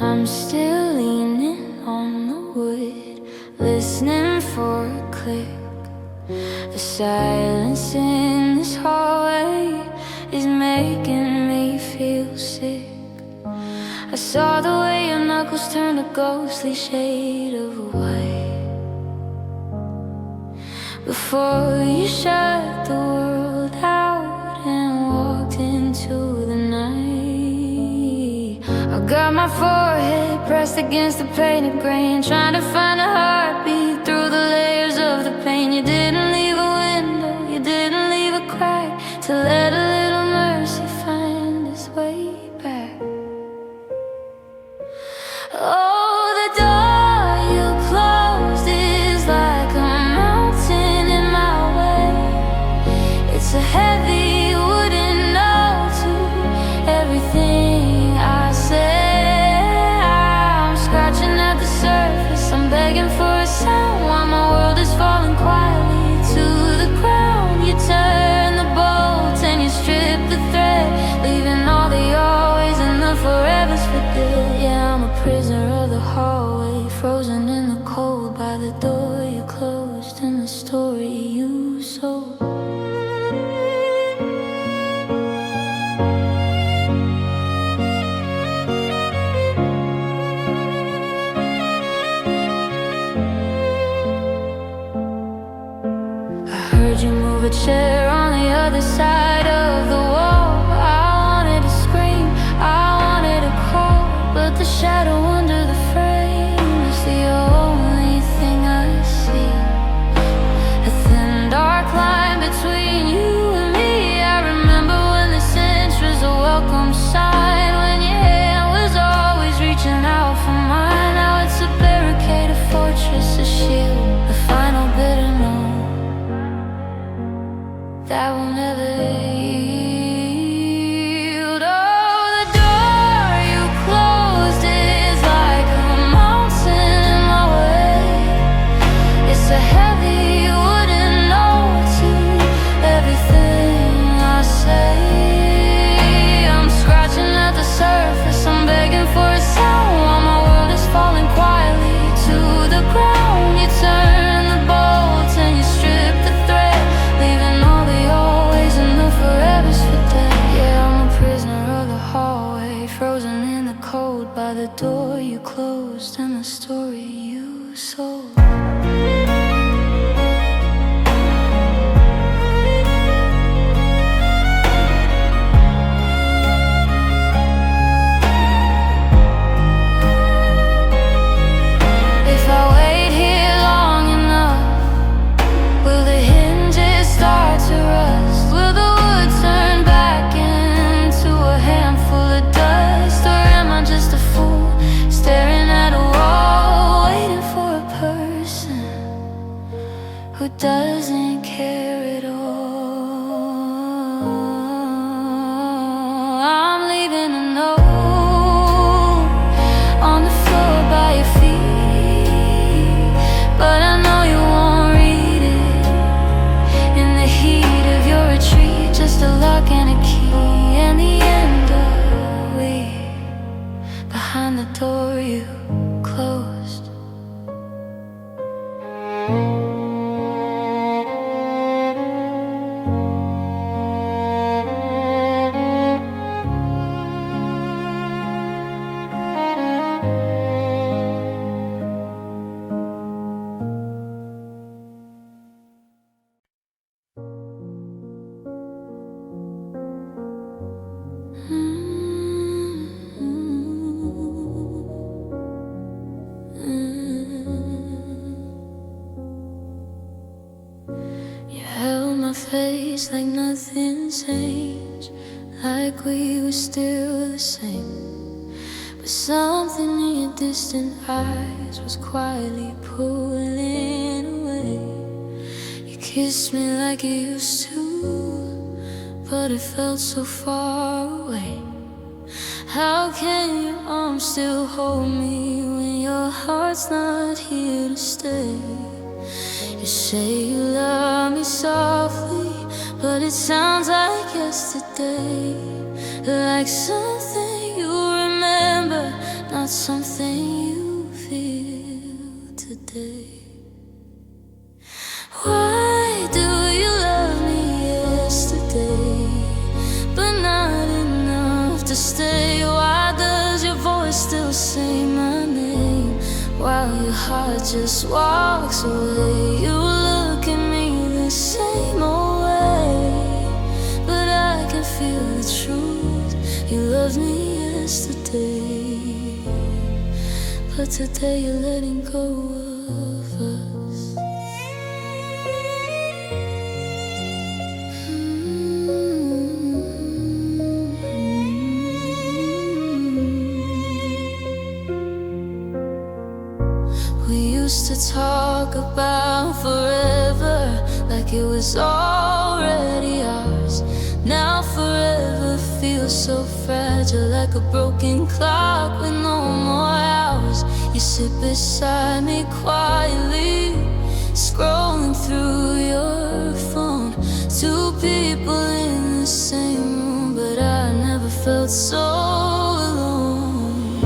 I'm still leaning on the wood, listening for a click. The silence in this hallway is making me feel sick. I saw the way your knuckles turned a ghostly shade of white before you shut the world out and walked into the night. I got my forehead pressed against the painted grain, trying to find a heartbeat through the layers of the pain. You didn't leave a window, you didn't leave a crack to let a little mercy find its way back. Oh, the door you closed is like a mountain in my way. It's a heavy wooden note to everything I say. I'm scratching at the surface, I'm begging for a sound while my world is falling quietly to the ground. You turn the bolts and you strip the thread, leaving all the always and the forevers for dead. Yeah, I'm a prisoner of the hallway, frozen in the cold by the door you closed and the story you sold. Heard you move a chair on the other side of the wall. I wanted to scream, I wanted to call, but the shadow under the frame is the only thing I see. A thin dark line between you and me. I remember when this inch was a welcome sign, when your hand was always reaching out for mine. Now it's a barricade, a fortress, a shield, a final bitter no that will never yield. Oh, the door you closed is like a mountain in my way. It's a heavy wooden note to everything I say. I'm scratching at the surface, I'm begging for a sound while my world is falling quietly to the ground. You turn the bolts and you strip the thread, leaving all the always and the forevers for dead. Yeah, I'm a prisoner of the hallway, frozen in the cold by the door you closed and the story you sold. If I wait here long enough, will the hinges start to rust? Will the wood turn back into a handful of dust? Or am I just a fool staring at a wall, waiting for a person who doesn't care at all? I'm leaving a note on the floor by your feet, but I know you won't read it. In the heat of your retreat, just a lock and a key, and the end of we behind the door you closed. You held my face like nothing changed, like we were still the same. But something in your distant eyes was quietly pulling away. You kissed me like you used to, but it felt so far away. How can your arms still hold me when your heart's not here to stay? You say you love me softly, but it sounds like yesterday, like something you remember, not not something you feel today. Why do you love me yesterday, but not enough to stay? Why does your voice still say my name while your heart just walks away? You look at me the same old way, but I can feel the truth. You loved me yesterday, but today you're letting go of us. We used to talk about forever like it was already ours. Now forever feels so fragile, like a broken clock with no more hours. You sit beside me quietly, scrolling through your phone. Two people in the same room, but I never felt so alone.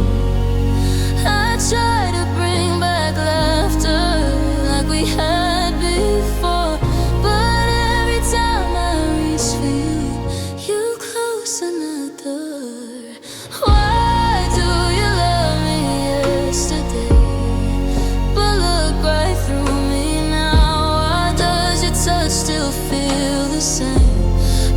I try to bring back laughter like we had before, but every time I reach for you, you close another. Why do you love me yesterday, but look right through me now? Why does your touch still feel the same,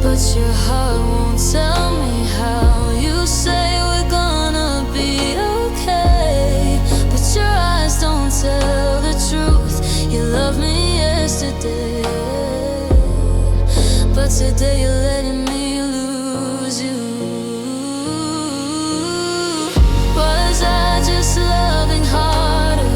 but your heart won't tell me how? You say we're gonna be okay, but your eyes don't tell the truth. You loved me yesterday, but today you're letting me lose you. Was I just loving harder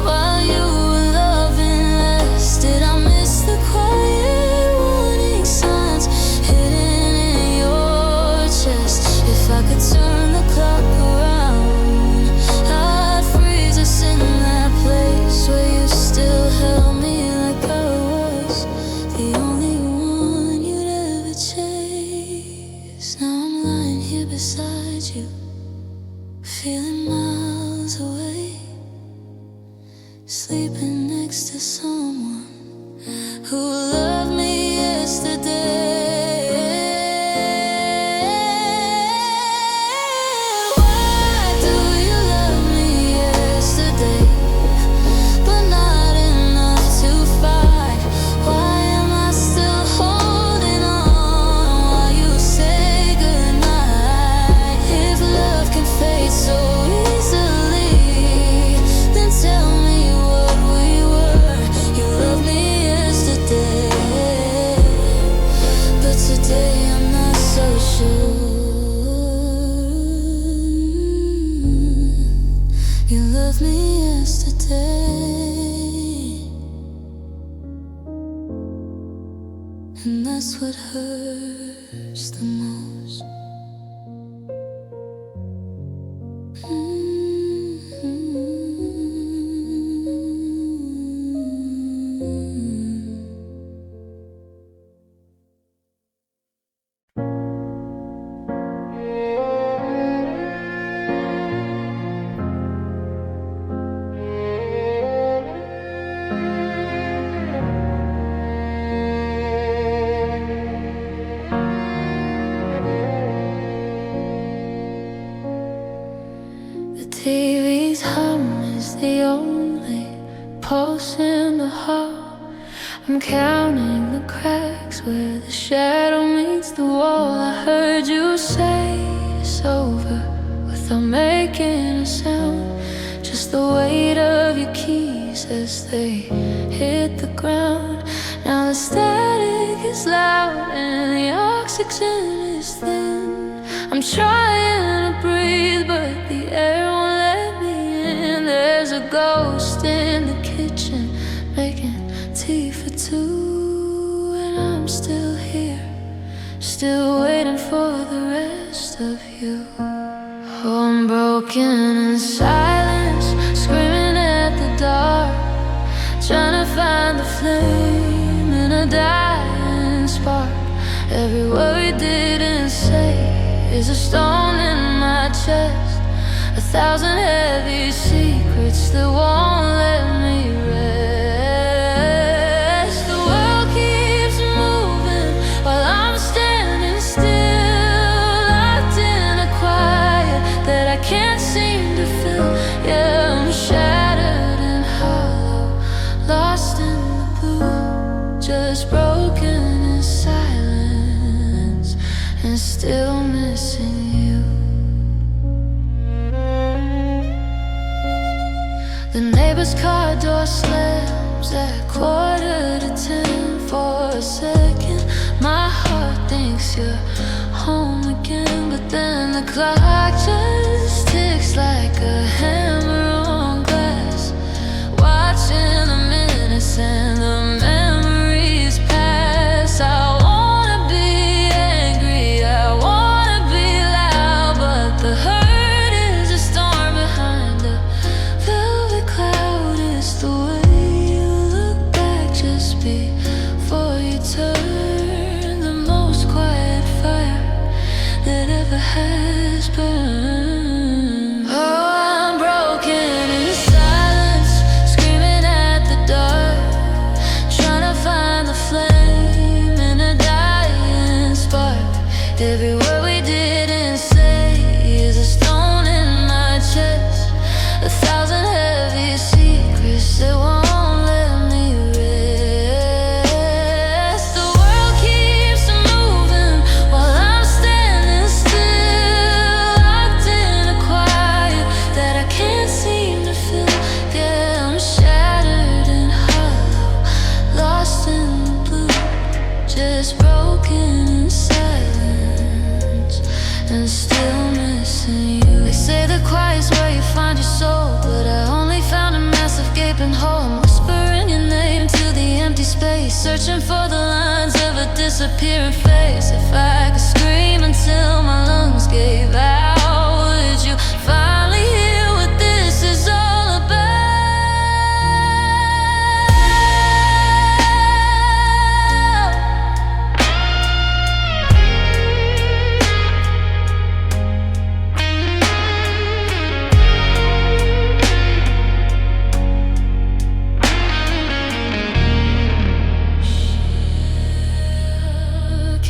while you were loving less? Did I miss the quiet warning signs hidden in your chest? If I could turn the clock around, I'd freeze us in that place where you still held me like I was the only one you'd ever chase. Now I'm lying here beside you, feeling miles away, sleeping next to someone who loved me yesterday. Why do you love me yesterday, but not enough to fight? Why am I still holding on while you say goodnight? If love can fade so easily, then tell me what we were. You loved me yesterday, but today I'm not so sure. You loved me yesterday, and that's what hurts the most. The TV's hum is the only pulse in the hall. I'm counting the cracks where the shadow meets the wall. I heard you say it's over without making a sound, just the weight of your keys as they hit the ground. Now the static is loud and the oxygen is thin. I'm trying to breathe, but the air won't let me in. There's a ghost in the kitchen making tea for two, and I'm still here, still waiting for the rest of you. Oh, I'm broken in silence, screaming at the dark, trying to find the flame in a dying spark. Every word we didn't say is a stone in my chest. 1,000 heavy secrets that won't let me rest. The world keeps moving while I'm standing still, locked in a quiet that I can't seem to fill. Yeah, I'm shattered and hollow, lost in the blue, just broken in silence and still missing you. The neighbor's car door slams at 9:45. For a second, my heart thinks you're home again, but then the clock just ticks like a hammer on glass, watching the minutes and the memories pass. I wanna be angry, I wanna be loud, but the hurt is a storm behind a velvet cloud. It's the way you look back just before you turn, the most quiet fire that ever has burned. Oh, I'm broken in silence, screaming at the dark, trying to find the flame in a dying spark. Every word we didn't say is a stone in my chest, 1,000 heavy secrets that won't let me rest. The world keeps moving while I'm standing still, locked in a quiet that I can't seem to fill. Yeah, I'm shattered and hollow, lost in the blue, just broken in silence and still missing you. They say the quiet's where you find your soul, but I only found a massive gaping hole. I'm whispering your name to the empty space, searching for the lines of a disappearing face. If I could scream until my lungs gave out, would you finally hear what this is all about?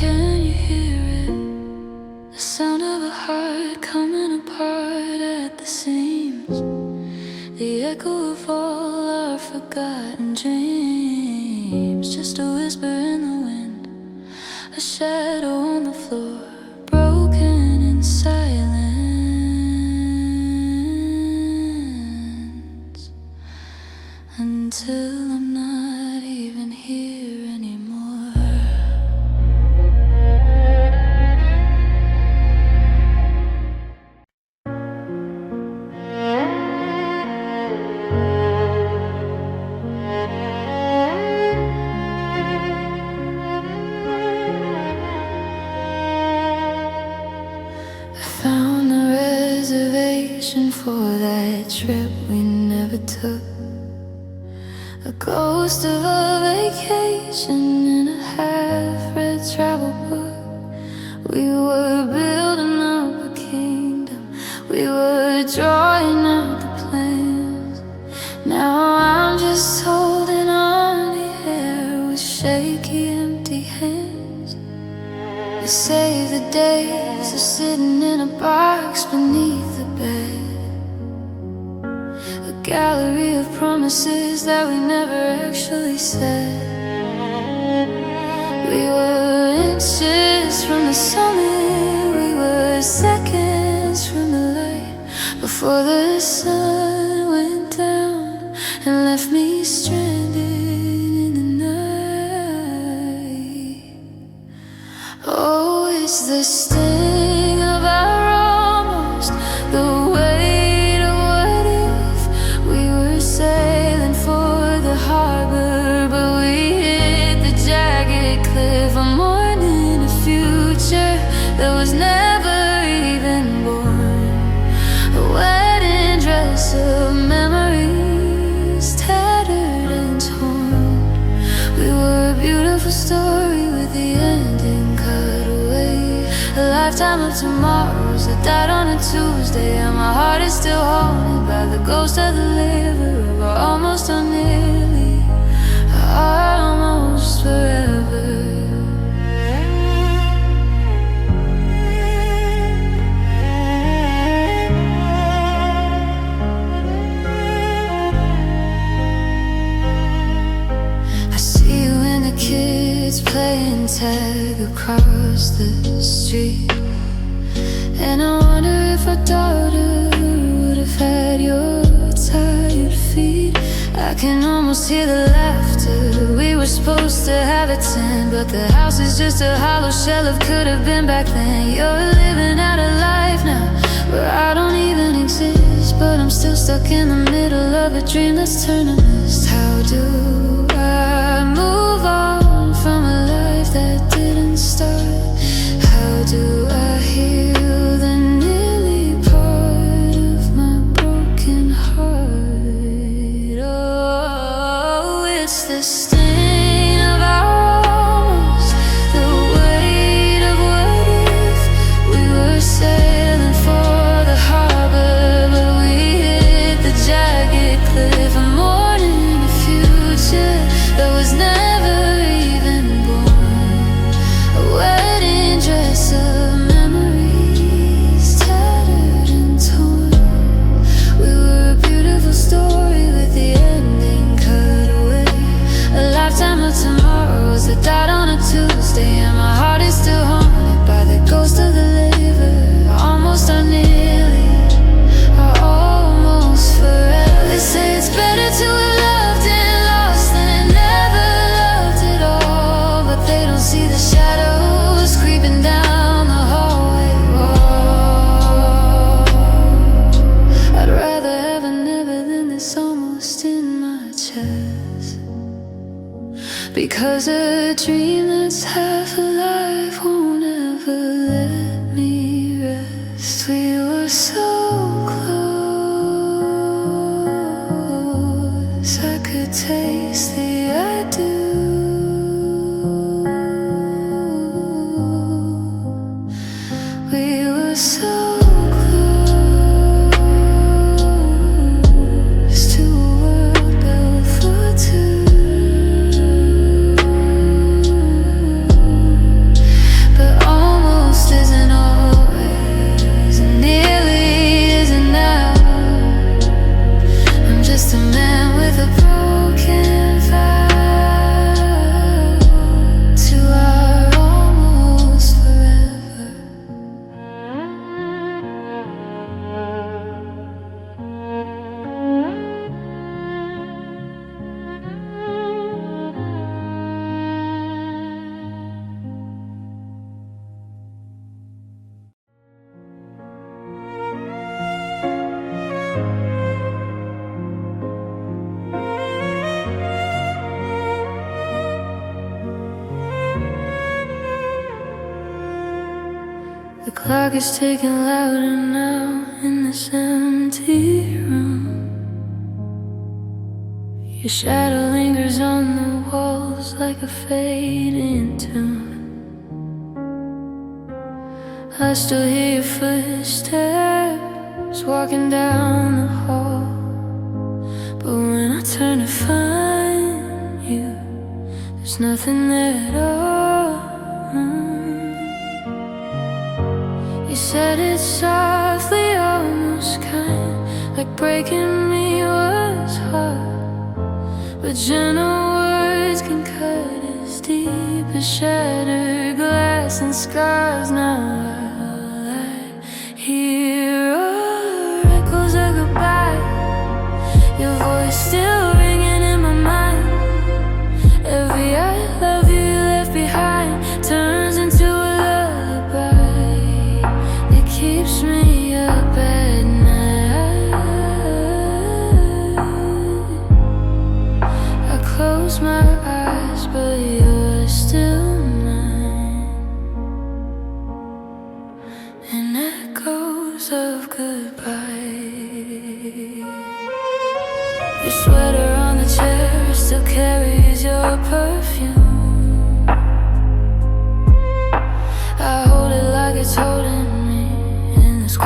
Can you hear it? The sound of a heart coming apart at the seams, the echo of all our forgotten dreams. Just a whisper in the wind, a shadow on the floor, broken in silence, until I'm not even here anymore. I found a reservation for that trip we never took, a ghost of a vacation in a half-read travel book. We were building up a kingdom, we were drawing out the plans. Now I'm just holding on to air with shaky, empty hands. They say the days are sitting in a box beneath the bed, a gallery of promises that we never actually said. We were inches from the summit, we were seconds from the light, before the sun went down and left me stranded in the night. Oh, it's the sting of our almost, the weight of what if. We were sailing for the harbor, but we hit the jagged cliff. I'm mourning a future that was never even born, a wedding dress of memories, tattered and torn. We were a beautiful story with the ending cut away, a lifetime of tomorrows that that died on a Tuesday, and my heart is still haunted by the ghost of the liver of our almost or nearly, almost forever. Kids playing tag across the street, and I wonder if our daughter would have had your tired feet. I can almost hear the laughter. We were supposed to have a 10, but the house is just a hollow shell of could have been back then. You're living out a life now where I don't even exist, but I'm still stuck in the middle of a dream that's turning us. How do I move on from a life that didn't start? How do I heal the nearly part of my broken heart? Oh, it's the stain of our almost, the weight of what if. We were sailing for the harbor, but we hit the jagged cliff. A morning, a future that was never even born. A wedding dress of memories, tattered and torn. We were a beautiful story with the ending cut away. A lifetime of tomorrows that died on a Tuesday, and my heart is still haunted by the ghost of the liver. Almost or nearly, or almost forever. They say it's better to have loved and lost than never loved at all, but they don't see the shadows creeping down the hallway wall. I'd rather have a never than this almost in my chest, because a dream that's half alive won't ever let me rest. We were so close, I could taste the I do. We were so close to a world built for two, but almost isn't always, and nearly isn't now. I'm just a man with a broken vow to our almost forever. The clock is ticking louder now in this empty room. Your shadow lingers on the walls like a fading tune. I still hear your footsteps walking down the hall, but when I turn to find you, there's nothing there at all. You said it softly, almost kind, like breaking me was hard, but gentle words can cut as deep as shattered glass and scars. Now I hear echoes of goodbye, your voice still ringing in my mind. Every I love you left behind turns into a lullaby that keeps me up at night. I close my eyes, but you're still mine, and echoes of goodbye. Your sweater on the chair still carries your perfume. I hold it like it's holding me in this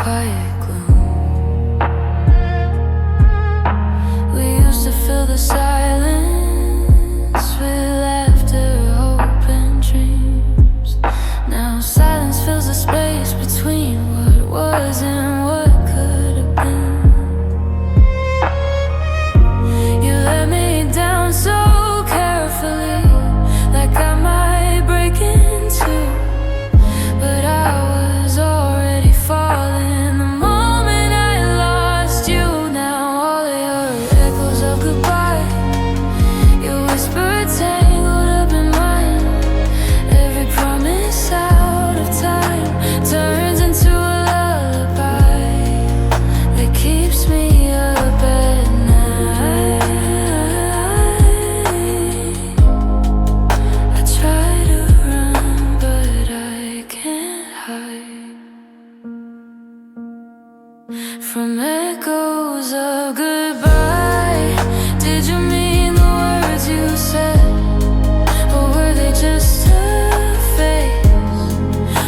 close of goodbye. Did you mean the words you said, or were they just a phase?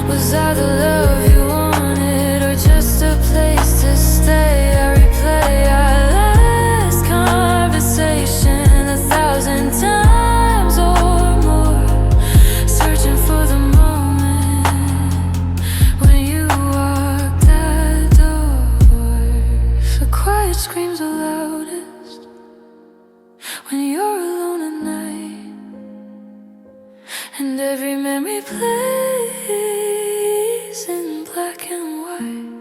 Was I the love you wanted, or just a place to stay? I replay our last conversation 1,000 times or more, searching for the moment when you walked that door. The quiet screams the loudest when you're alone at night, and every memory plays in black and white.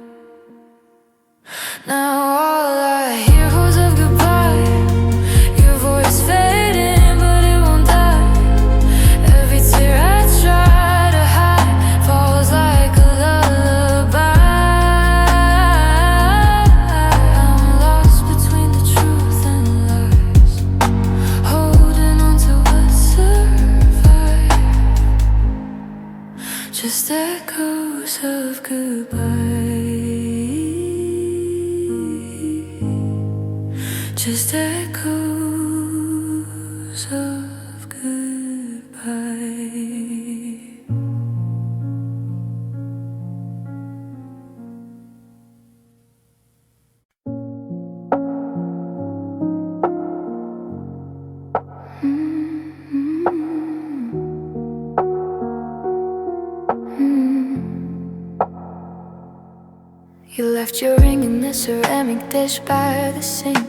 Now all I hear calls of goodbye, your voice fading but it won't die. Every tear I try to hide falls like a lullaby. I'm lost between the truth and lies, holding on to what survived. Just echoes of goodbye, just echoes of goodbye. You left your ring in the ceramic dish by the sink.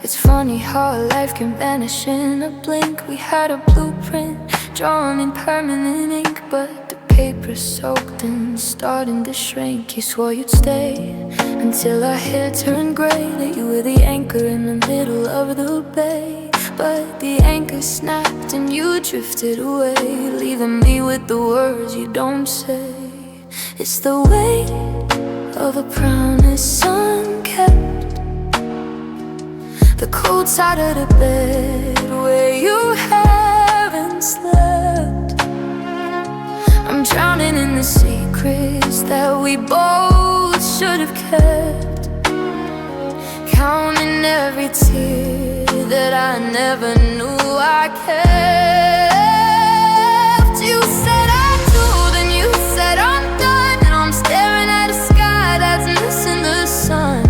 It's funny how a life can vanish in a blink. We had a blueprint drawn in permanent ink, but the paper's soaked and starting to shrink. You swore you'd stay until our hair turned gray, that you were the anchor in the middle of the bay. But the anchor snapped and you drifted away, leaving me with the words you don't say. It's the weight of a promise unkept, the cold side of the bed where you haven't slept. I'm drowning in the secrets that we both should have kept, counting every tear that I never knew I kept. You said I do, then you said I'm done, and I'm staring at a sky that's missing the sun.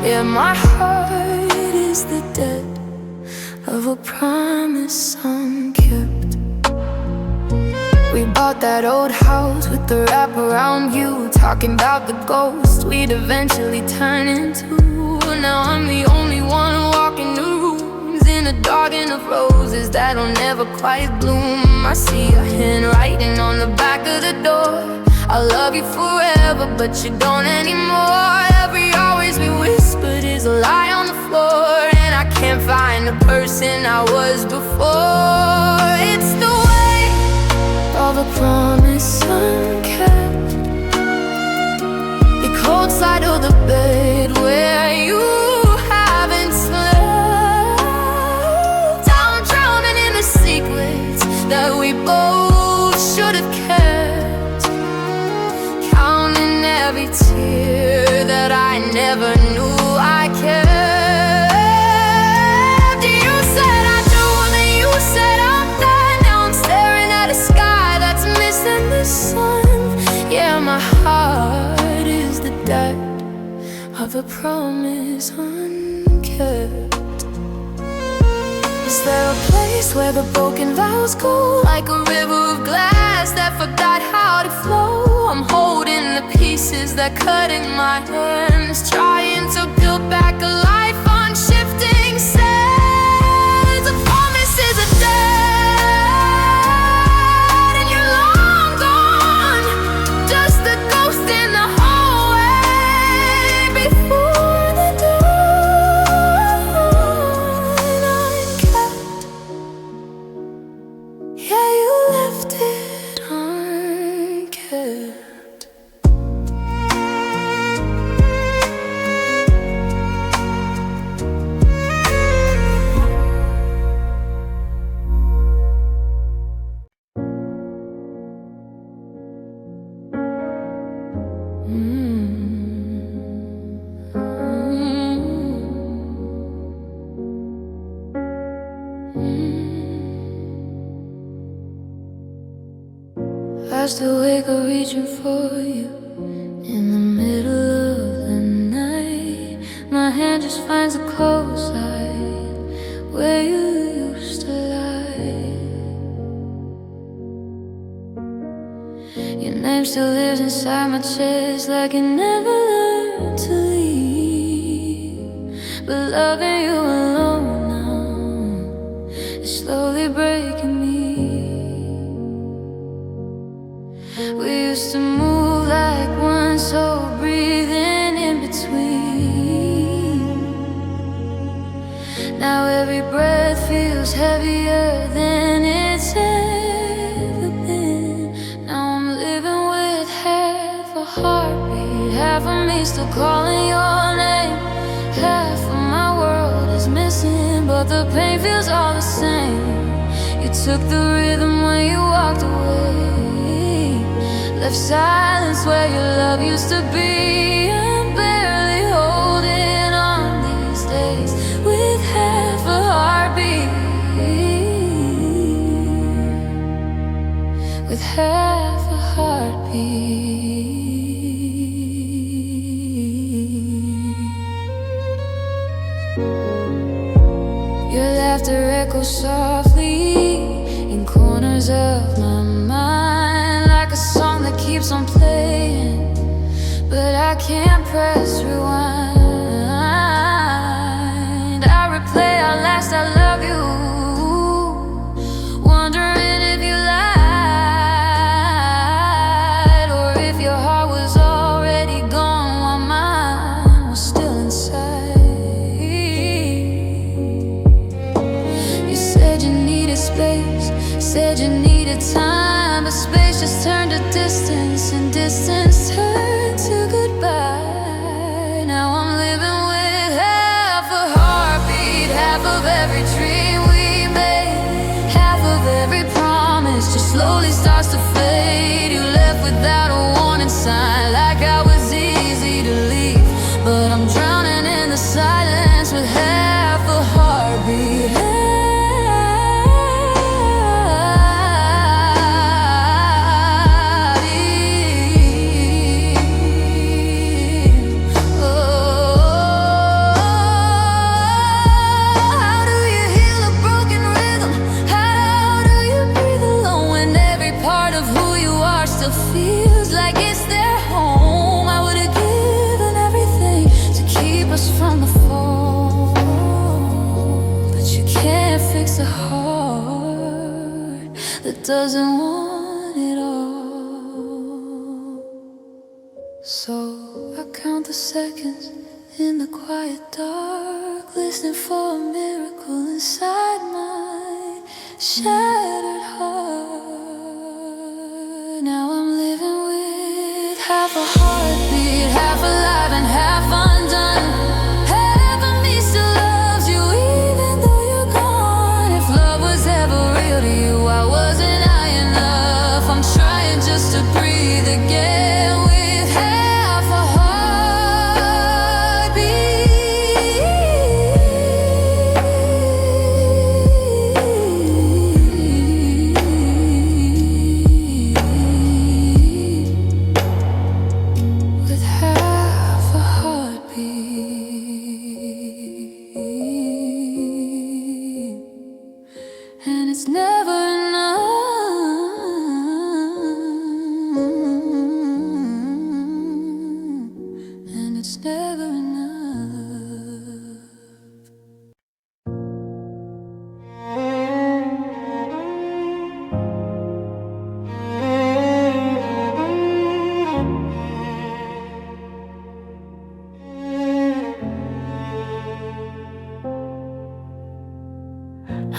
Yeah, my heart is the debt of a promise unkept. We bought that old house with the wrap around you, talking about the ghost we'd eventually turn into. Now I'm the only one walking the rooms in a garden of roses that'll never quite bloom. I see your handwriting on the back of the door. I'll love you forever, but you don't anymore. Every always we whispered is a lie on the floor, and I can't find the person I was before. It's the weight of a promise unkept, the cold side of the bed where you haven't slept. I'm drowning in the secrets that we both should have kept, counting every tear that I never knew I kept. You said I do, then you said I'm done. Now I'm staring at a sky that's missing the sun. Yeah, my heart is the debt of a promise unkept. Is there a place where the broken vows go, like a river of glass that forgot how to flow? I'm holding the pieces that cut in my hands, trying to build back a life on shifting sands. A promise is a debt, and you're long gone, just a ghost in the hallway before the dawn. Unkept, yeah, you left it unkept. still wake up reaching for you. In the middle of the night, my hand just finds a coastline where you used to lie. Your name still lives inside my chest, like it never learned to leave. But loving you alone now is slowly breaking me. We used to move like one, so breathing in between. Now every breath feels heavier than it's ever been. Now I'm living with half a heartbeat, half of me still calling your name. Half of my world is missing, but the pain feels all the same. You took the rhythm when you walked away, left silence where your love used to be. I'm barely holding on these days with half a heartbeat, with half a heartbeat. Your laughter echoes softly in corners of my mind, like a song that keeps on playing, but I can't press rewind. I replay our last I love you, wondering if you lied, or if your heart was already gone while mine was still inside. You said you needed space, said you needed time, but space just turned to distance, and distance turned to goodbye. Now I'm living with half a heartbeat, half of every dream we made, half of every promise just slowly starts to fade. You left without a warning sign, like I was easy to leave, but I'm drowning in the silence with half a heartbeat. Feels like it's their home. I would have given everything to keep us from the fall, but you can't fix a heart that doesn't want it all. So I count the seconds in the quiet dark, listening for a miracle inside my shattered heart. Now I'm living with half a heartbeat, half alive and half undone. Half of me still loves you even though you're gone. If love was ever real to you, why wasn't I enough? I'm trying just to breathe again with half a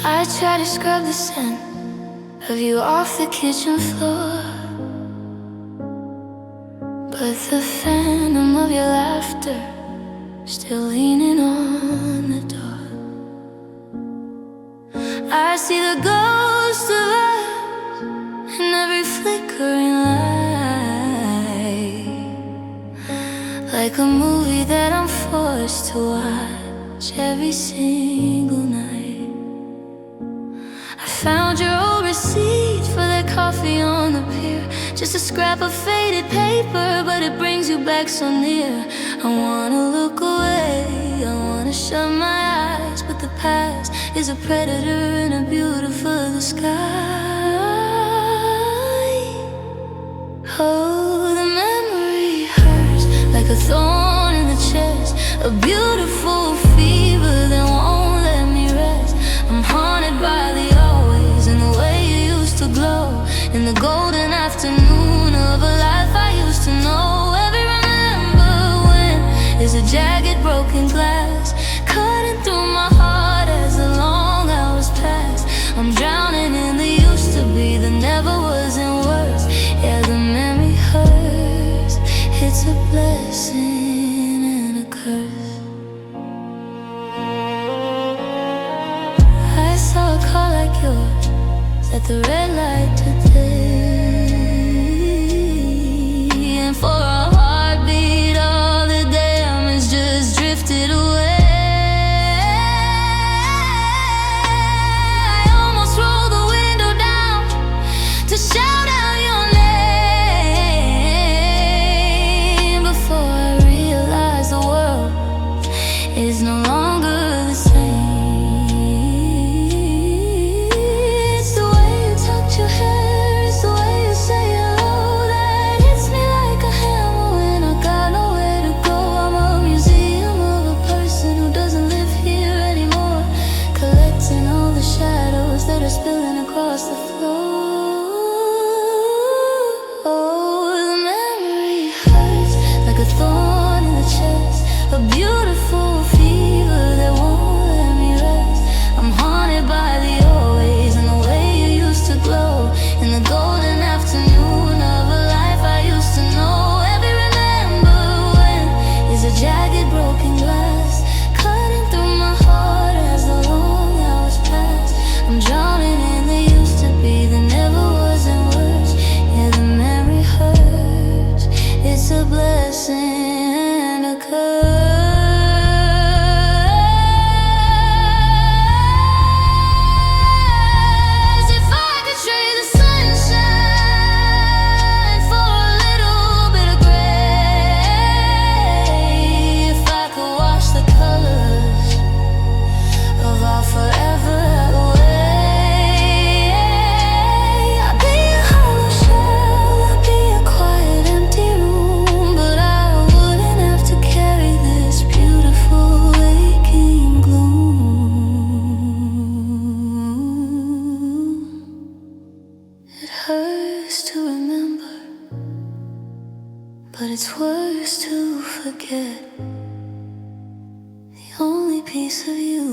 I try to scrub the scent of you off the kitchen floor, but the phantom of your laughter still leaning on the door. I see the ghost of us in every flickering light, like a movie that I'm forced to watch every single night. Found your old receipt for that coffee on the pier, just a scrap of faded paper, but it brings you back so near. I wanna look away, I wanna shut my eyes, but the past is a predator in a beautiful sky. Oh, the memory hurts like a thorn in the chest, a beautiful fever that won't let me rest. I'm haunted by the always and the way you used to glow in the golden afternoon of a life I used to know. Every remember when is a jagged broken glass cutting through my heart as the long hours pass. I'm drowning in the used to be, the never wasn't worse. Yeah, the memory hurts, it's a blessing and a curse. I saw a car like yours at the red light today, and for a heartbeat all the damage just drifted away. I almost rolled the window down to shout out your name before I realized the world is no longer the same. It's the way you tucked your hair, it's the way you say hello that hits me like a hammer when I got nowhere to go. I'm a museum of a person who doesn't live here anymore, collecting all the shadows that are spilling across the floor. Oh, the memory hurts like a thorn in the chest, a beautiful fever that won't let me rest. I'm haunted by the always and the way you used to glow in the golden afternoon of a life I used to know. Every remember when is a jagged broken glass cutting through my heart as the long hours pass. I'm drowning in the used to be, the never wasn't worse. Yeah, the memory hurts, it's a blessing and a curse. If I could trade the sunshine for a little bit of gray, if I could wash the colors of our forever away, I'd be a hollow shell, I'd be a quiet empty room, but I wouldn't have to carry this beautiful waking gloom. It hurts to remember, but it's worse to forget the only piece of you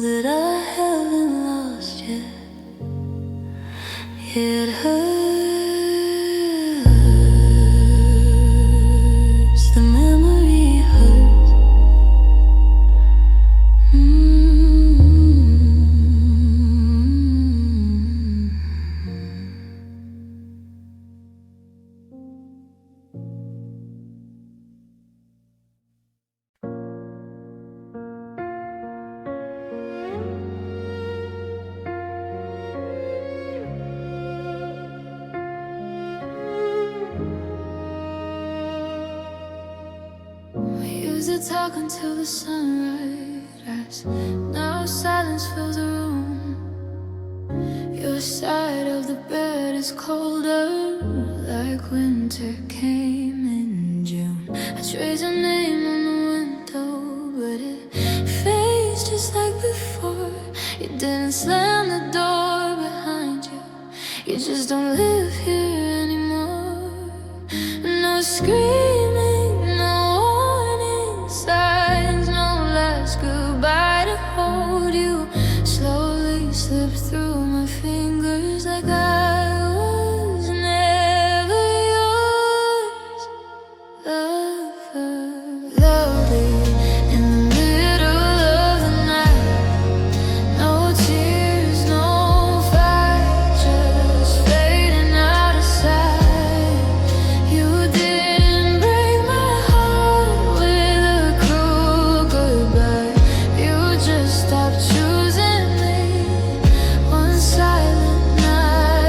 that I haven't lost yet. It hurts, the memory hurts. We used to talk until the sunrise. Now silence fills the room. Your side of the bed is colder, like winter came in June. I traced your name on the window, but it fades just like before. You didn't slam the door behind you, you just don't live here anymore. No screaming, no warning signs, no last goodbye to hold you. Slowly slip through my fingers like I was never yours. Lovely in the middle of the night, no tears, no fight, just fading out of sight. You didn't break my heart with a cruel goodbye. You just stopped choosing me one silent night.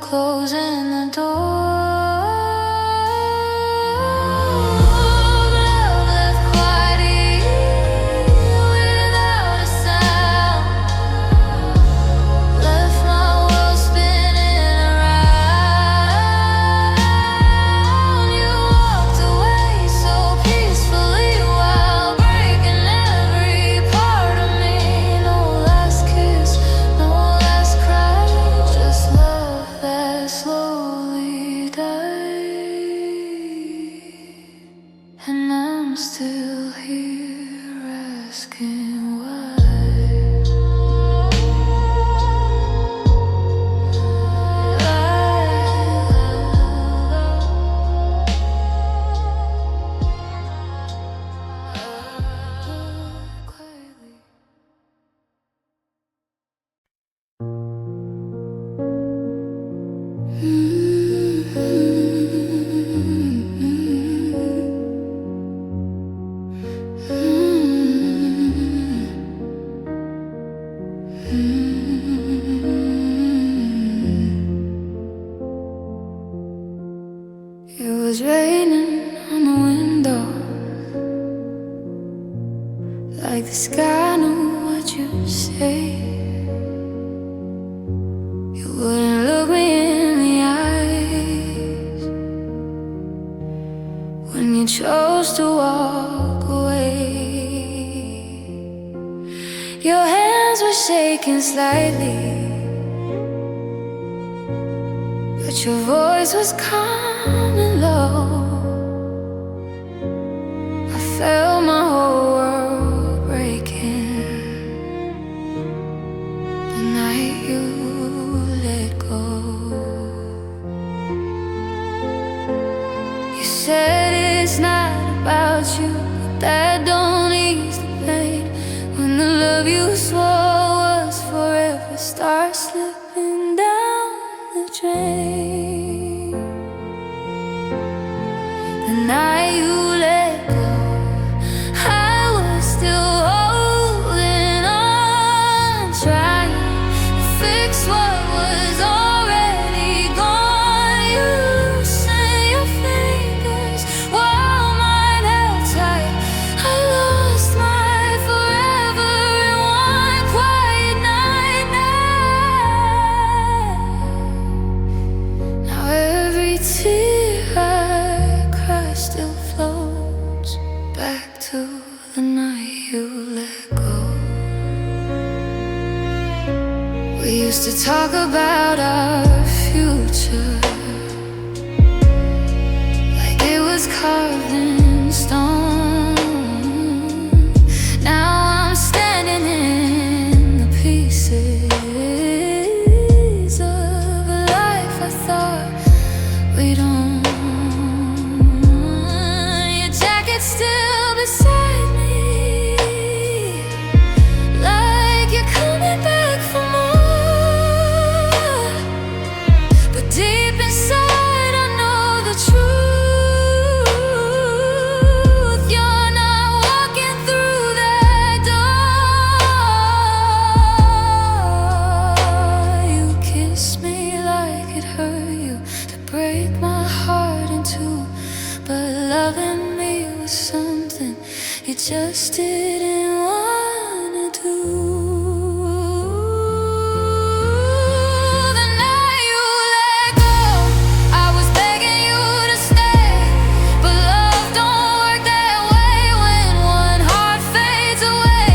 closing the door. And I'm still here asking why. It was raining on the window, like the sky knew what you'd say. You wouldn't look me in the eyes when you chose to walk away. Your hands were shaking slightly, but your voice was calm and low. I felt my whole world breaking the night you let go. You said it's not about you, but that don't ease the pain. When the love you swore was forever starts slipping down the drain. The night you let go, I was still holding on, trying to fix what was already gone. You sent your fingers while mine held tight. I lost my forever in one quiet night. Now every tear I cry still floats back to the night you let go. We used to talk about our future like it was carved in stone. Now I'm standing in the pieces of a life I thought we'd own. Your jacket's still beside me, like you're coming back for more. But deep inside I know the truth. You're not walking through that door. You kissed me like it hurt you to break my heart in two, but loving me was something you just didn't wanna do. The night you let go, I was begging you to stay, but love don't work that way. When one heart fades away,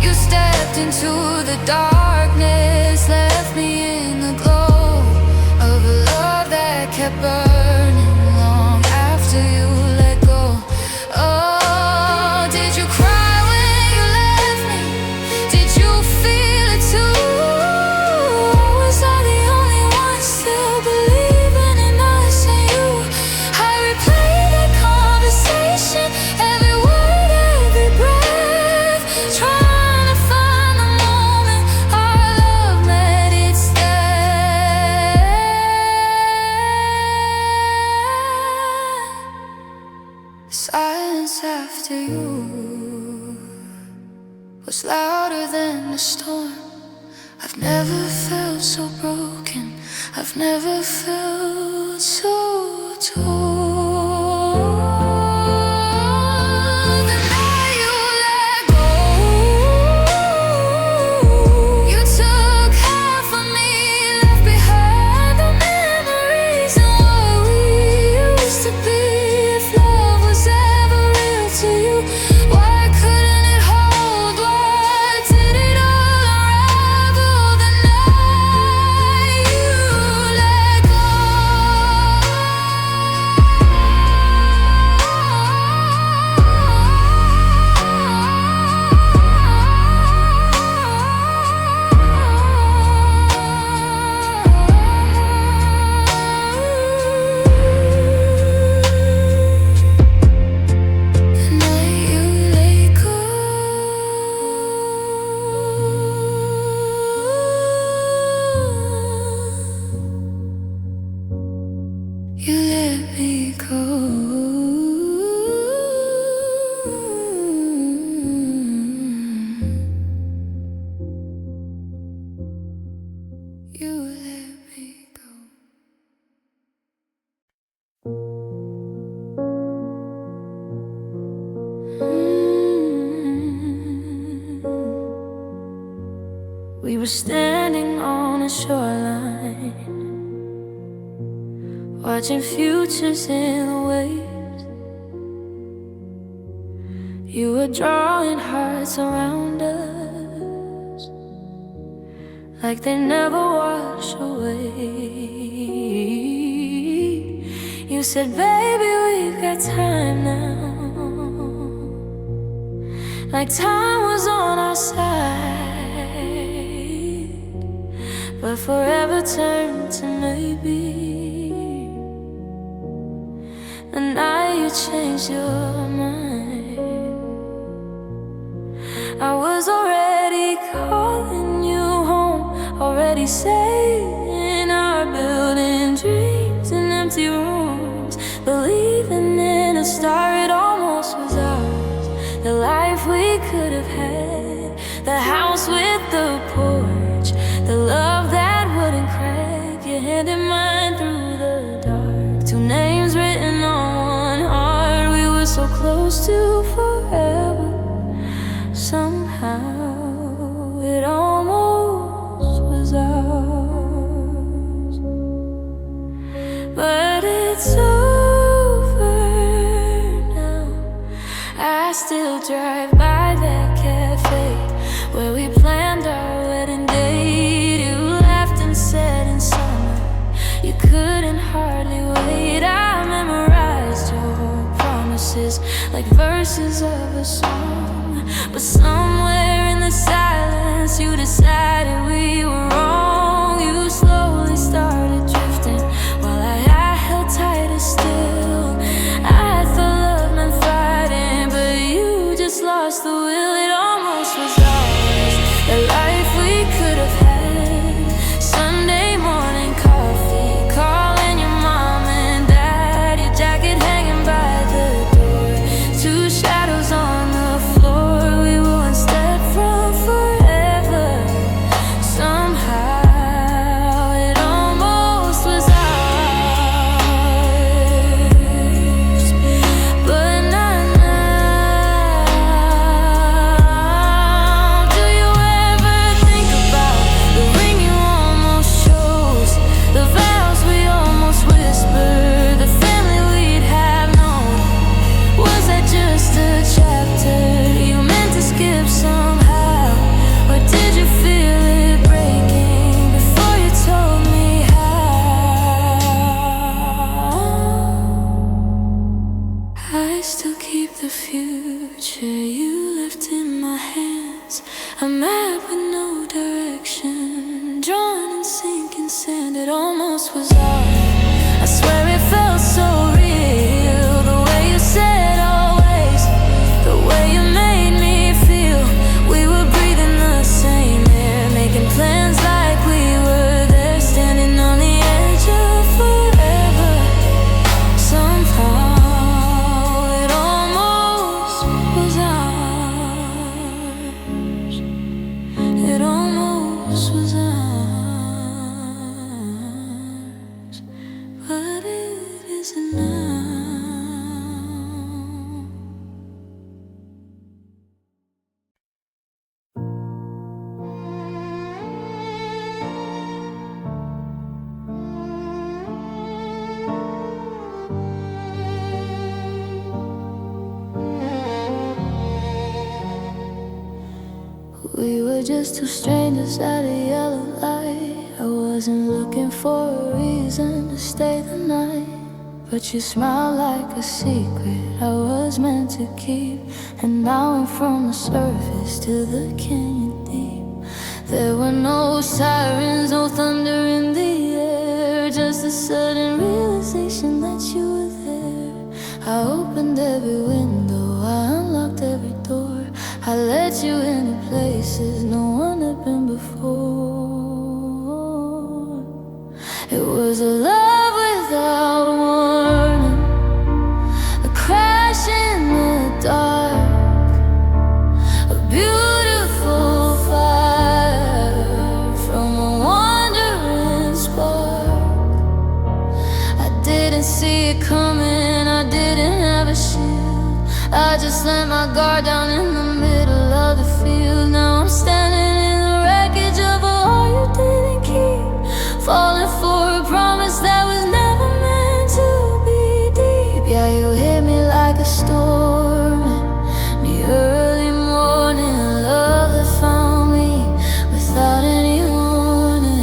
you stepped into the darkness, left me in the glow of a love that kept burning long after you let go. Oh, did you cry when you left me? Did you feel it too? Was I the only one still believing in us and you? I replay that conversation, every word, every breath, trying to find the moment our love met its death. Silence after you was louder than the storm. I've never felt so broken, I've never felt so torn. The night you let go, you took half of me, left behind the memories and what we used to be. If love was ever real to you, why couldn't it hold? Why did it all unravel the night you let go? The night you let go, you let me go. You let me go. We were standing on a shoreline, watching futures in the waves. You were drawing hearts around us, like they never wash away. You said, baby, we've got time now, like time was on our side. But forever turned to maybe the night you changed your mind. I was already calling you home, already saying our building dreams in empty rooms, believing in a star it almost was ours. The life we could have had, the house with the porch, the love that wouldn't crack, your hand in mine through the dark. Two names written on one heart, we were so close to forever. Somehow it almost was ours. But it's over now. I still drive by that cafe where we planned our wedding date. You laughed and said in summer you couldn't hardly wait. I memorized your promises like verses of a song, but somewhere in the silence you decided we were wrong. You slowly started drifting while I held tighter still. I thought love meant fighting, but you just lost the will. It almost was ours, the life we could have had. Sunday morning coffee, calling your mom and dad, your jacket hanging by the door, two shadows on the floor. We were one step from forever. Somehow it almost was ours, but not now. Do you ever think about the ring you almost chose, the vows we almost whispered, the family we'd have known? Was that just a chapter you meant to skip somehow? Or did you feel it breaking before you told me how? I still keep the future you left in my hands, a map with no direction, drawn in sinking sand. It almost was ours. I swear it felt so real, the way you said always, the way you made me feel. We were breathing the same air, making plans like we were there, standing on the edge of forever. Somehow it almost was ours. We were just two strangers at a yellow light. I wasn't looking for a reason to stay the night, but you smiled like a secret I was meant to keep. And now I'm from the surface to the canyon deep. There were no sirens, no thunder in the air, just a sudden realization that you were there. I opened every window, I unlocked every door, I let you into places no one had been before. It was a love without warning, a crash in the dark, a beautiful fire from a wandering spark. I didn't see it coming, I didn't have a shield, I just let my guard down in the middle of the field. Now I'm standing in the wreckage of a heart you didn't keep, falling for a promise that was never meant to be deep. Yeah, you hit me like a storm in the early morning, love that found me without any warning.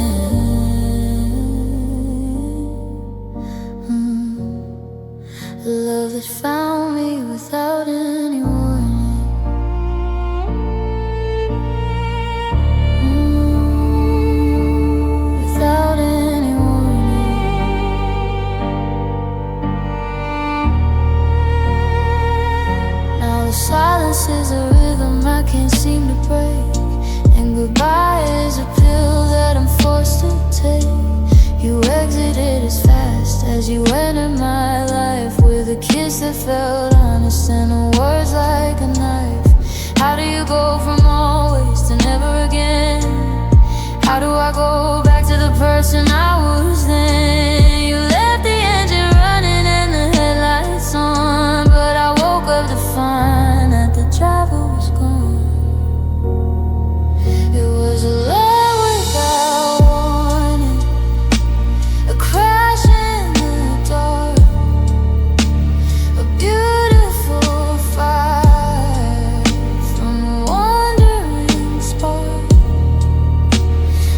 Love that found me without any warning. Without any warning. Now the silence is a rhythm I can't seem to break, and goodbye is a pill that I'm forced to take. You exited as fast as you entered my life, with a kiss that felt honest and the words like a knife. How do you go from always to never again? How do I go back to the person I was then? You left the engine running and the headlights on, but I woke up to find that the driver was gone. It was a love without warning, a crash in the dark, a beautiful fire from a wandering spark.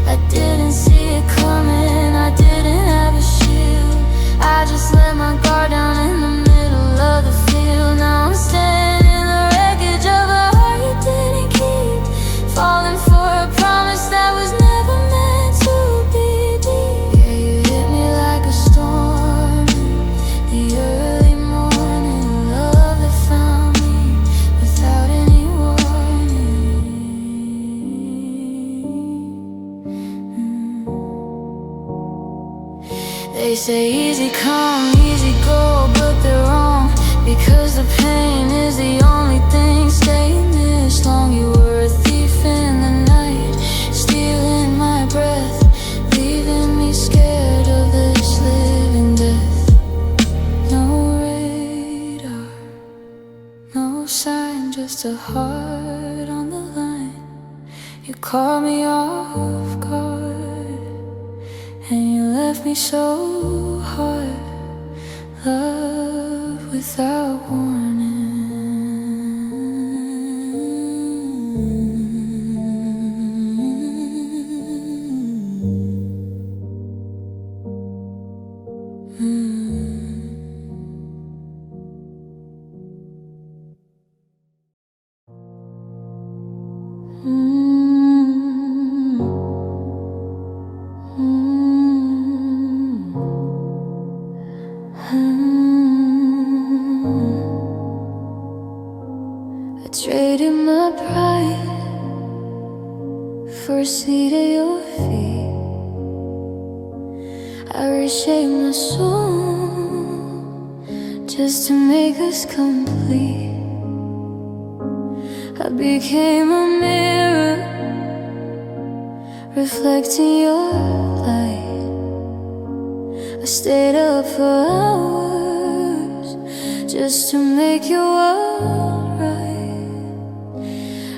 I didn't see it coming, I didn't have a shield, I just let my guard down in the middle of the field. Now I'm standing in the wreckage of a heart you didn't keep, falling for a promise that was never meant to be deep. Yeah, you hit me like a storm in the early morning, love that found me without any warning. They say easy come, easy go, but they're wrong, because the pain is the only thing staying this long. You were a thief in the night, stealing my breath, leaving me scared of this living death. No radar, no sign, just a heart on the line. You caught me off guard, and you left me so hard. Love without warning. I traded my pride for a seat at your feet. I reshaped my soul just to make us complete. I became a mirror reflecting your light. I stayed up for hours just to make your world right.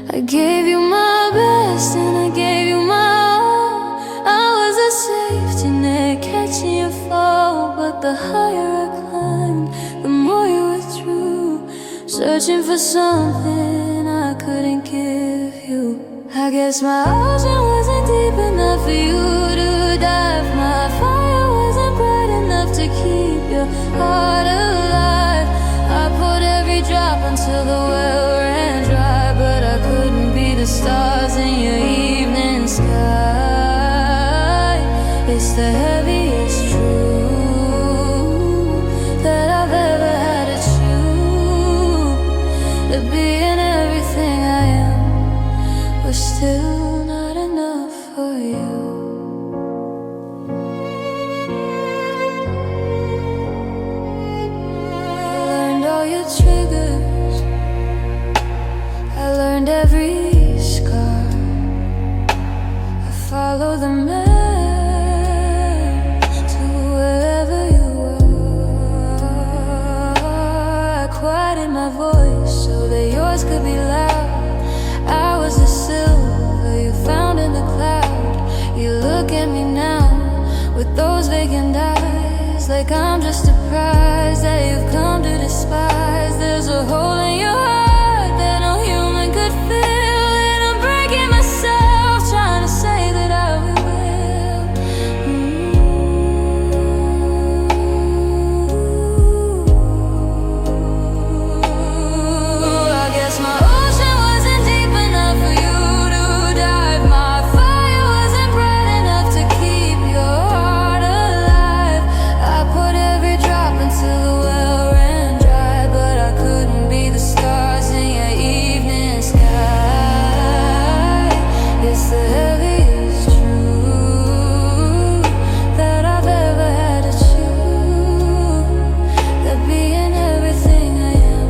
I gave you my best and I gave you my all. I was a safety net catching your fall, but the higher I climbed, the more you withdrew, searching for something I couldn't give you. I guess my ocean wasn't deep enough for you to dive. My fire wasn't bright enough to keep your heart alive. I poured every drop until the well ran dry, but I couldn't be the stars in your evening sky. It's the heaviest truth that I've ever had to chew. To be in everything I am was still not enough for you. I learned all your triggers, I learned every scar. I follow the map to wherever you are. I quieted my voice so that yours could be loud. I was the silver you found in the cloud. You look at me now with those vacant eyes, like I'm just a prize that you've come to despise. There's a hole in your heart that no human could fill, and I'm breaking myself trying to say that I will. I guess my ocean wasn't deep enough for you to dive. My fire wasn't bright enough to keep your heart alive. I put every drop until the well ran dry, but I couldn't be the stars in your evening sky. It's the heaviest truth that I've ever had to chew. That being everything I am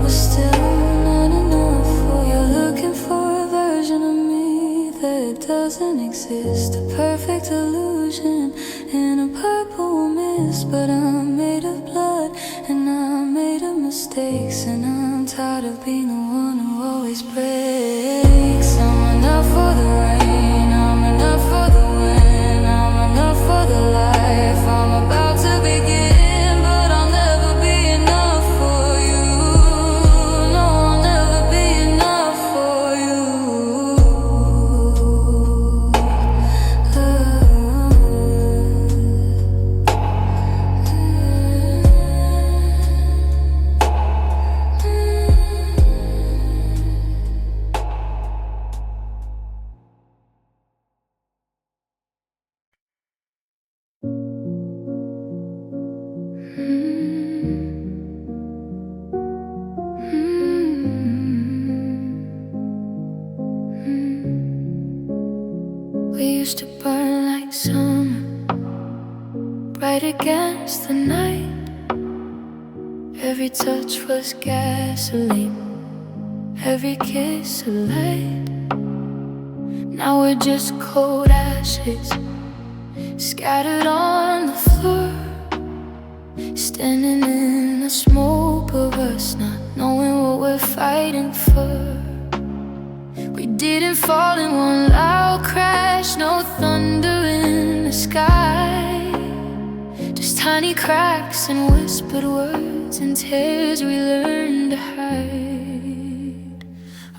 was still not enough for you. Looking for a version of me that doesn't exist, a perfect illusion in a purple mist. But I'm made of blood and I'm made of mistakes, and I'm tired of being the one who always breaks. I'm enough for the rain, I'm enough for the wind, I'm enough for the life I'm about to begin. But I'll never be enough for you. No, I'll never be enough for you. We used to burn like summer, bright against the night. Every touch was gasoline, every kiss a light. Now we're just cold ashes scattered on the floor, standing in the smoke of us, not knowing what we're fighting for. We didn't fall in one loud crash, no thunder in the sky, just tiny cracks and whispered words and tears we learned to hide.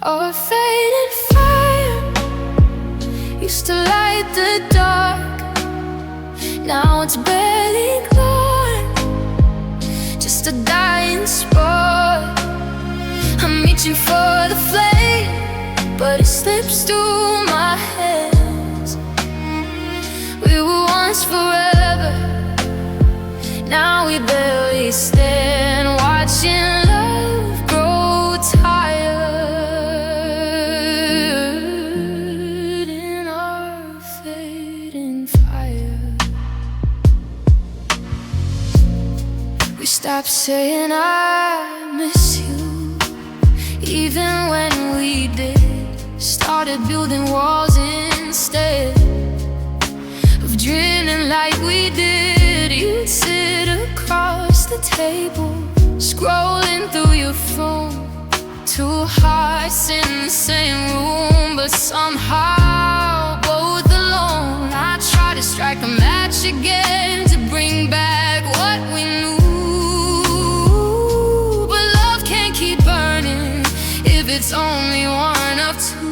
Our faded fire used to light the dark, now it's barely glowing, just a dying spark. I'm reaching for the flame, but it slips through my hands. We were once forever, now we barely stand, watching love grow tired in our fading fire. We stopped saying I miss you, even when we did. Started building walls instead of drilling like we did. You'd sit across the table, scrolling through your phone. Two hearts in the same room, but somehow both alone. I try to strike a match again to bring back what we knew, but love can't keep burning if it's only one of two.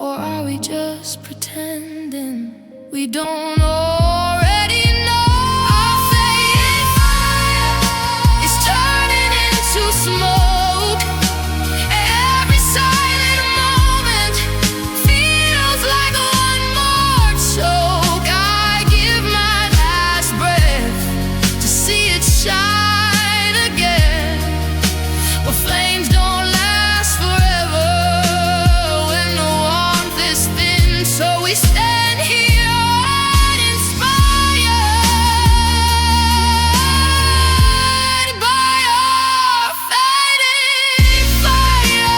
Or are we just pretending we don't already know? Our fading fire is turning into smoke. Every silent moment feels like one more choke. I give my last breath to see it shine again. Well, flames don't last forever when the warmth is thin, so we stand here uninspired by our fading fire.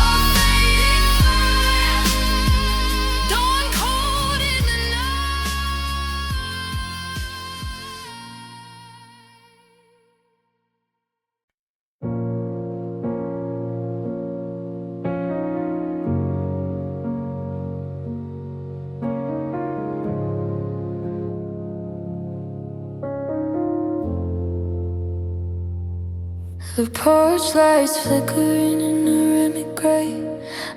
Our fading fire, dawn cold in the night. The porch lights flickering in the remy gray,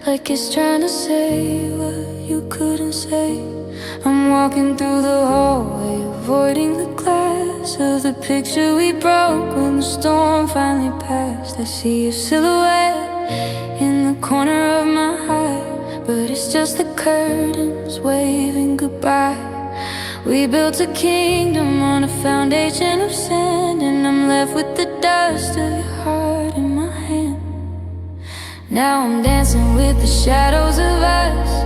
like it's trying to say what you couldn't say. I'm walking through the hallway, avoiding the glass of the picture we broke when the storm finally passed. I see your silhouette in the corner of my eye, but it's just the curtains waving goodbye. We built a kingdom on a foundation of sand, and I'm left with the dust of your heart in my hand. Now I'm dancing with the shadows of us,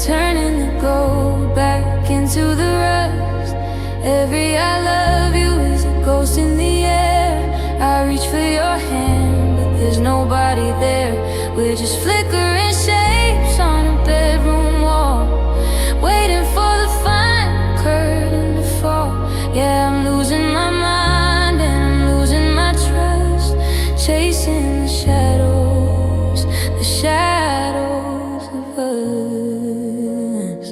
turning the gold back into the rust. Every I love you is a ghost in the air. I reach for your hand, but there's nobody there. We're just flickering shapes on a bedroom wall, waiting for the final curtain to fall. Yeah, I'm losing my mind and I'm losing my trust, chasing the shadows of us.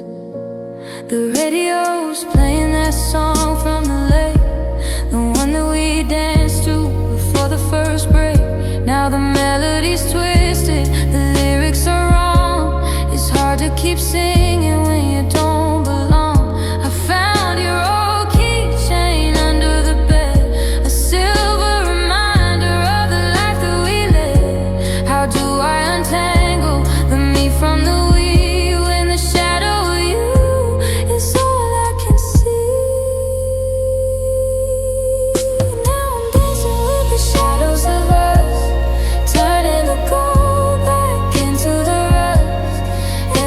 The radio's playing that song from the lake, the one that we danced to before the first break. Now the melody's twisted, the lyrics are wrong. It's hard to keep singing when you don't belong. I found your old keychain under the bed, a silver reminder of the life that we led. How do I untangle the me from the we when the shadow of you is all I can see? Now I'm dancing with the shadows of us, turning the gold back into the rust.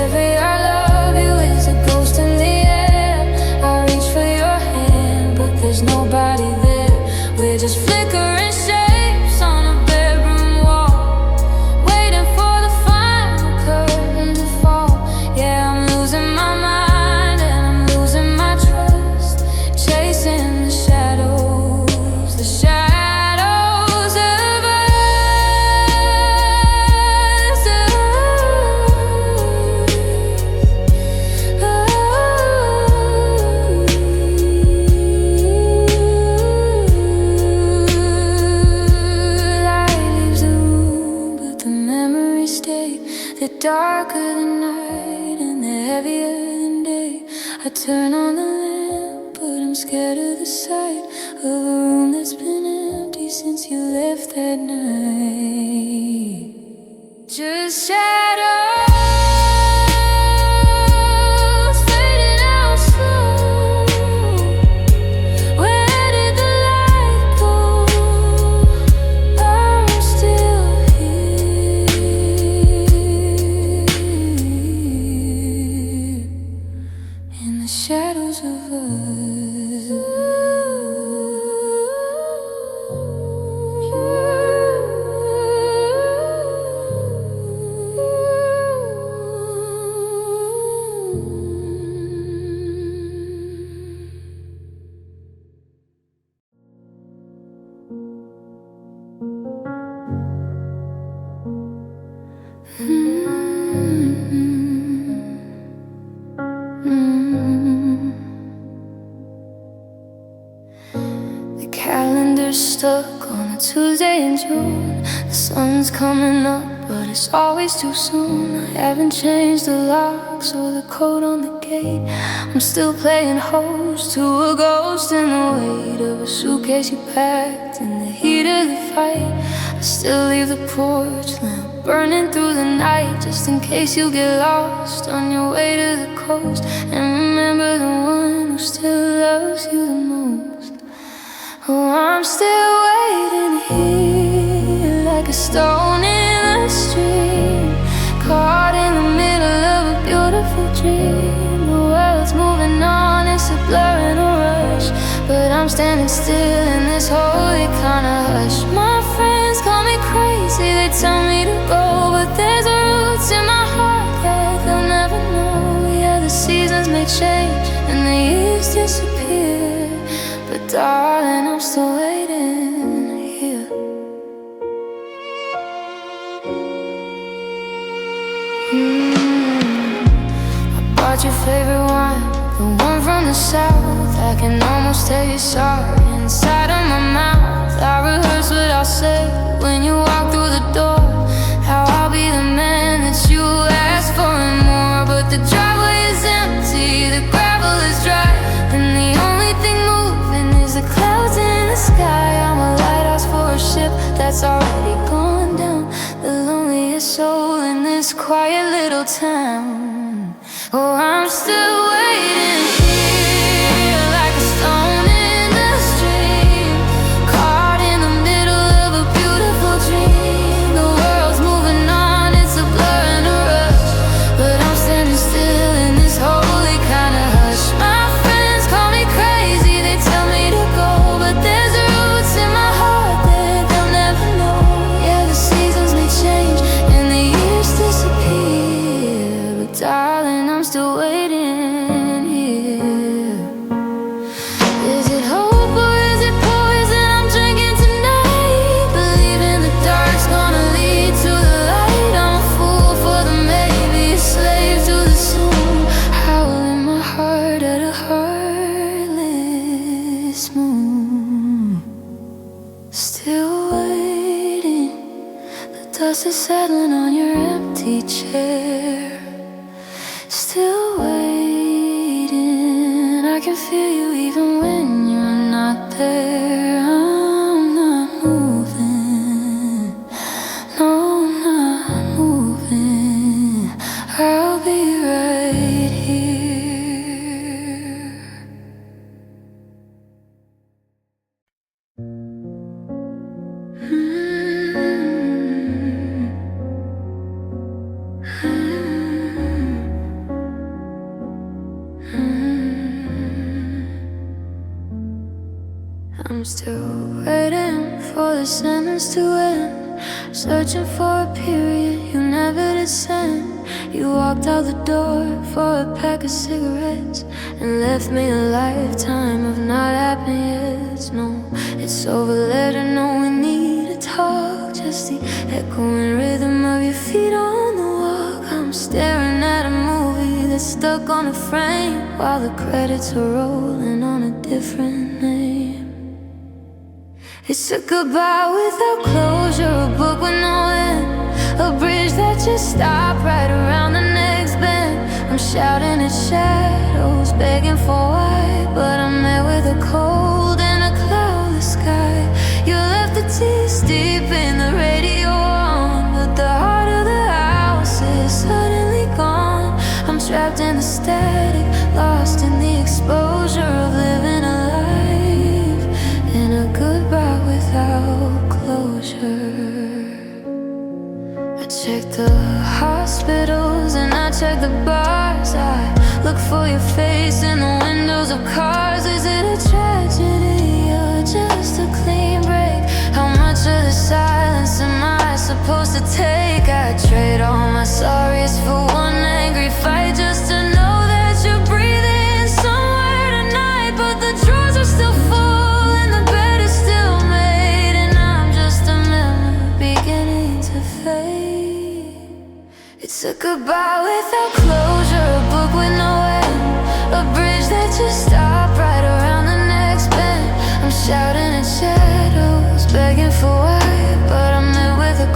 Every I love you is a ghost in the air. I reach for your hand, but there's nobody there. We're just flickering shapes on a bedroom wall, waiting for the final curtain to fall. Yeah, I'm losing my mind and I'm losing my trust, chasing the shadows of us. Light leaves the room, but the memories stay. They're darker than night and they're heavier than day. I turn on the lamp, but I'm scared of the sight of a room that's been empty since you left that night. Just shadows fading out slow. Where did the light go? I'm still here in the shadows of us. The calendar's stuck on a Tuesday in June. The Sun's coming up, but it's always too soon. I haven't changed the locks or the code on the gate. I'm still playing host to a ghost in the weight of a suitcase you packed in the heat of the fight. I still leave the porch lamp burning through the night, just in case you get lost on your way to the coast. And remember the one who still loves you the most. Oh, I'm still waiting here like a stone in the stream, caught in the middle of a beautiful dream. The world's moving on, it's a blur and a rush, but I'm standing still in this holy kind of hush. My friends call me crazy, they tell me to go, but there's roots in my heart that they'll never know. Yeah, the seasons may change and the years disappear, but darling, I'm still waiting here. I bought your favorite wine, the one from the south. I can almost tell you sorry inside of my mouth. I rehearse what I'll say when you walk through the door, how I'll be the man that you ask for and more. But the driveway is empty, the gravel is dry, and the only thing moving is the clouds in the sky. I'm a lighthouse for a ship that's already gone down, the loneliest soul in this quiet little town. Oh, I'm still waiting here like a stone in the stream, caught in the middle of a beautiful dream. The world's moving on, it's a blur and a rush, but I'm standing still in this holy kind of hush. My friends call me crazy, they tell me to go, but there's roots in my heart that they'll never know. Yeah, the seasons may change and the years disappear, but darling, I'm still waiting here. Is it hope or is it poison I'm drinking tonight? Believing the dark's gonna lead to the light. I'm a fool for the maybe, a slave to the soul, howling my heart at a heartless moon. Still waiting, the dust is settling on your empty chair. Still waiting, I can feel you even when you're not there. I'm not moving, no, I'm not moving. I'll be right here. I'm still waiting for the sentence to end, searching for a period you never did send. You walked out the door for a pack of cigarettes and left me a lifetime of not happening yet. No, it's over, let her know we need to talk. Just the echoing rhythm of your feet on the walk. I'm staring at a movie that's stuck on a frame while the credits are rolling on a different name. It's a goodbye without closure, a book with no end, a bridge that just stopped right around the next bend. I'm shouting at shadows, begging for why, but I'm met with a cold and a cloudless sky. You left the tears deep in the radio on, but the heart of the house is suddenly gone. I'm trapped in the static, lost in the exposure of living a life in a goodbye without closure. I check the hospitals and I check the bars. I look for your face in the windows of cars. Is it a tragedy or just a clean break? How much of the silence am I supposed to take? I trade all my sorries for one angry fight, just to know that you're breathing somewhere tonight. But the drawers are still full and the bed is still made, and I'm just a memory beginning to fade. It's a goodbye without closure, a book with no end, a bridge that just stopped right around the next bend. I'm shouting at shadows, begging for why, but I'm met with a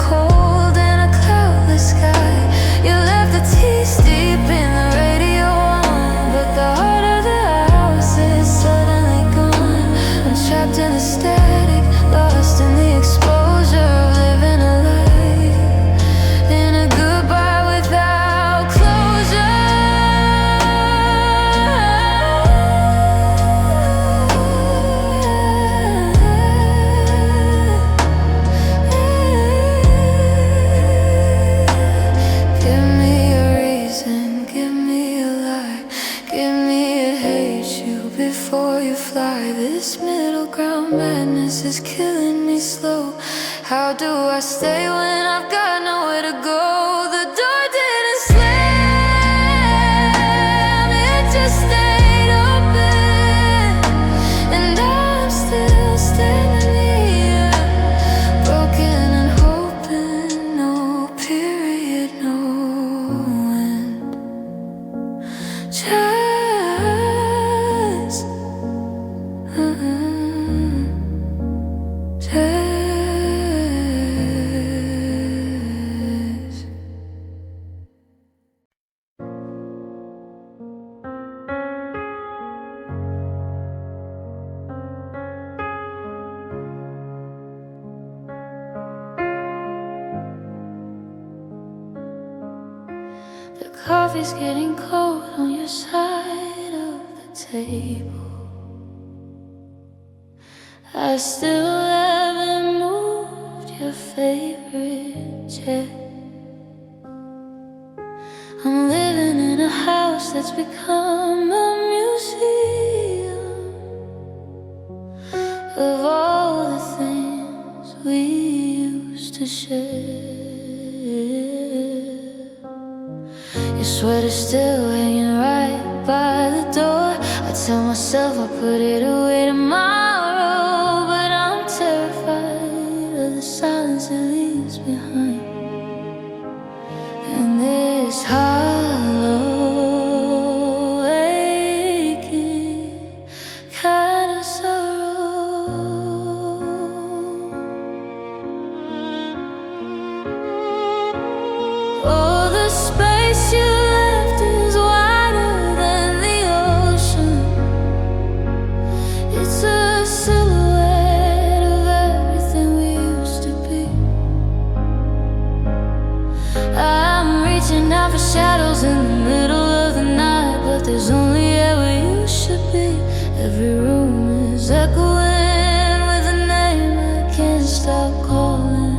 How do I stay when I've got nowhere to go? The door didn't slam, it just stayed open. And I'm still standing here, broken and hoping. No period, no end. Just the coffee's getting cold on your side of the table. I still haven't moved your favorite chair. I'm living in a house that's become a museum of all the things we used to share. Your sweater's still hanging right by the door. I tell myself I'll put it away tomorrow, but I'm terrified of the silence it leaves behind. And this hollow, aching kind of sorrow. Oh, the space you left is wider than the ocean. It's a silhouette of everything we used to be. I'm reaching out for shadows in the middle of the night, but there's only air where you should be. Every room is echoing with a name I can't stop calling.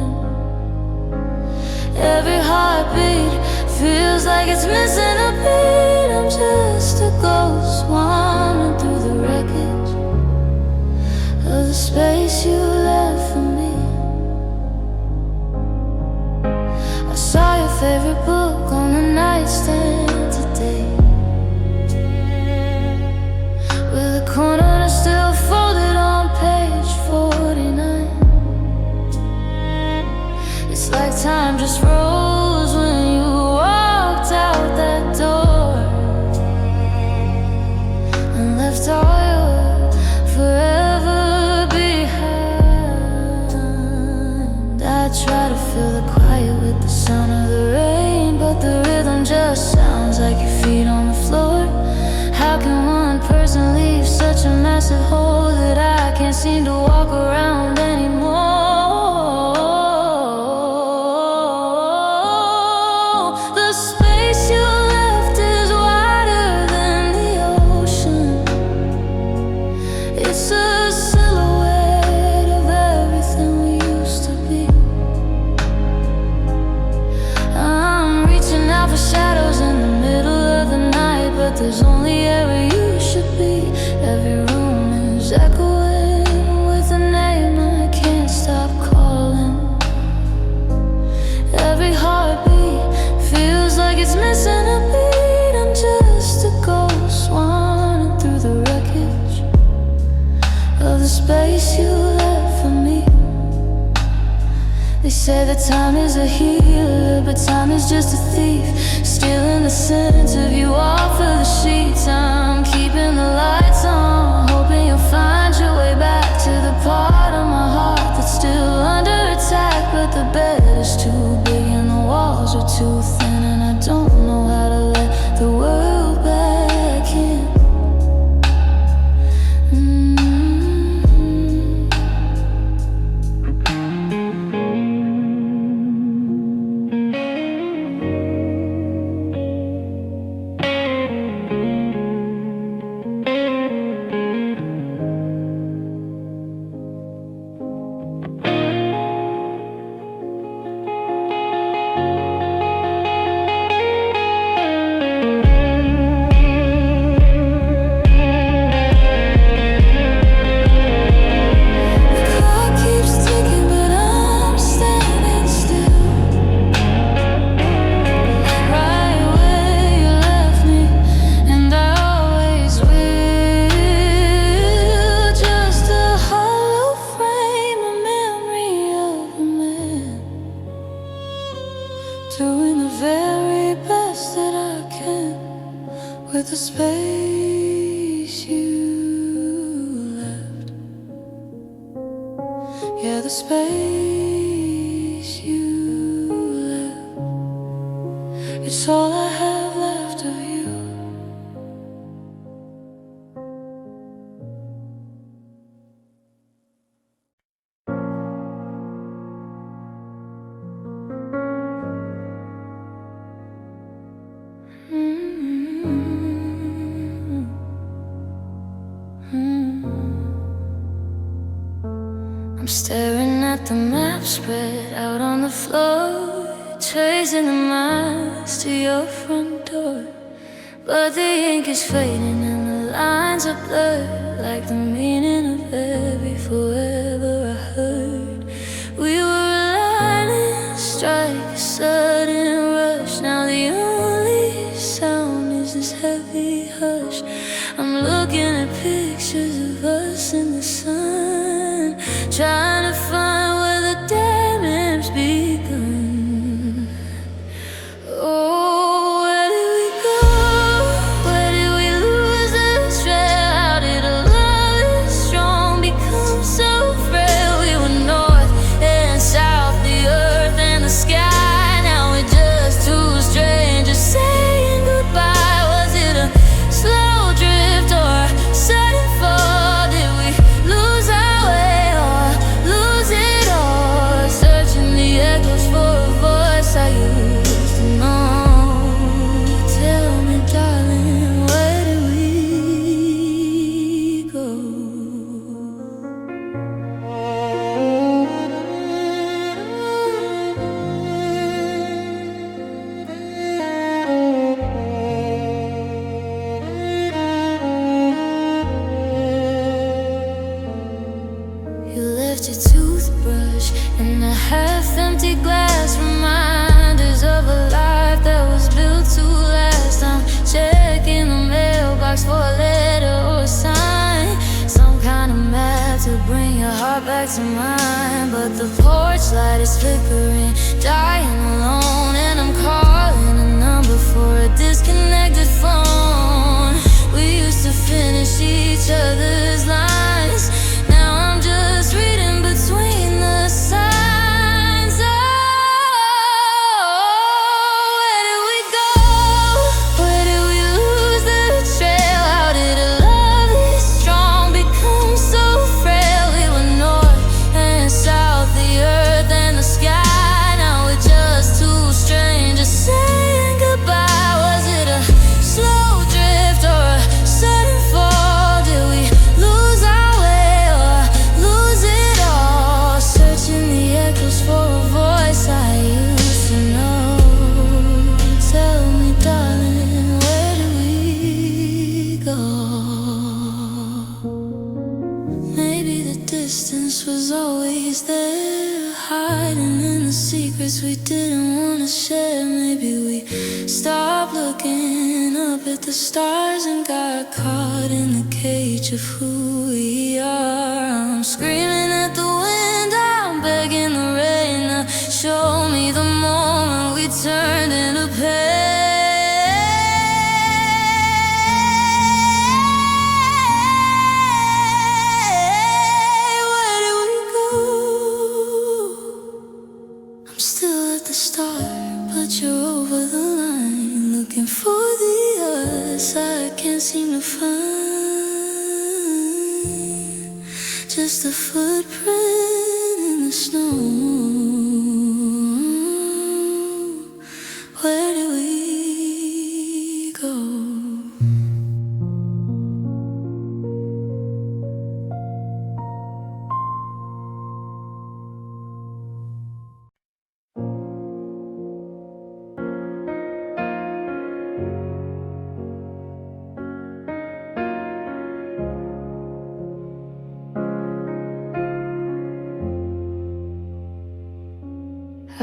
Every heartbeat feels like it's missing a beat. I'm just a ghost wandering through the wreckage of the space you left for me. I saw your favorite book on the nightstand today, with the corner still folded on page 49. It's like time just froze when you walked out that door and left all your forever behind. I try to fill the quiet with the sound of the rain, but the rhythm just sounds like your feet on the floor. How can one person leave such a massive hole that I can't seem to walk around anymore? The space you left is wider than the ocean. It's a silhouette of everything we used to be. I'm reaching out for shadows in the middle of the night, but there's only air where you should be. Every room is echoing with a name I can't stop calling. Every heartbeat feels like it's missing a beat. I'm just a ghost wandering through the wreckage of the space you left for me. They say that time is a healer, but time is just a thief, stealing the scent of you off of the sheets. I'm keeping the lights on, hoping you'll find your way back to the part of my heart that's still under attack. But the bed is too big and the walls are too thin, and I don't know how to let the world back in. doing the very best that I can with the space you left. Yeah, the space you left. It's all I have left of you. I'm staring at the map spread out on the floor, tracing the miles to your front door. But the ink is fading and the lines are blurred, like the meaning of every forever I heard. We were aligning, strike a sudden rush. Now the only sound is this heavy hush. I'm looking at pictures of us in the sun, trying to find where the damage begun. Oh, where did we go? Where did we lose the trail? How did a love this strong become so frail? We were north and south, the earth and the sky. Now we're just two strangers saying goodbye. Was it a slow drift or a sudden fall? Did we lose our way or lose it all? Searching the echoes for a voice I used to know. Tell me, darling, where did we go? You left your toothbrush in a half-empty glass, reminders of a life that was built to last. I'm checking the mailbox for a letter or a sign, some kind of map to bring your heart back to mine. But the porch light is flickering, dying alone, and I'm calling a number for a disconnected phone. We used to finish each other's lines. Now I'm just reading between the signs. Oh, where did we go? Where did we lose the trail? How did a love this strong become so frail? We were north and south, the earth and the sky. Now we're just two strangers saying goodbye. Was it a slow drift or a sudden fall? Did we lose our way or lose it all? Searching the echoes for a voice I used to know. Tell me, darling, where did we go? Maybe the distance was always there, hiding in the secrets we didn't want to share. Maybe we stopped looking up at the stars and got caught in the cage of who we are. I'm screaming at the wind, I'm begging the rain to show me the moment we turned into pain. Where did we go? I'm still at the start, but you're over the line, looking for the us I can't seem to find. Just a footprint in the snow. Where do we go?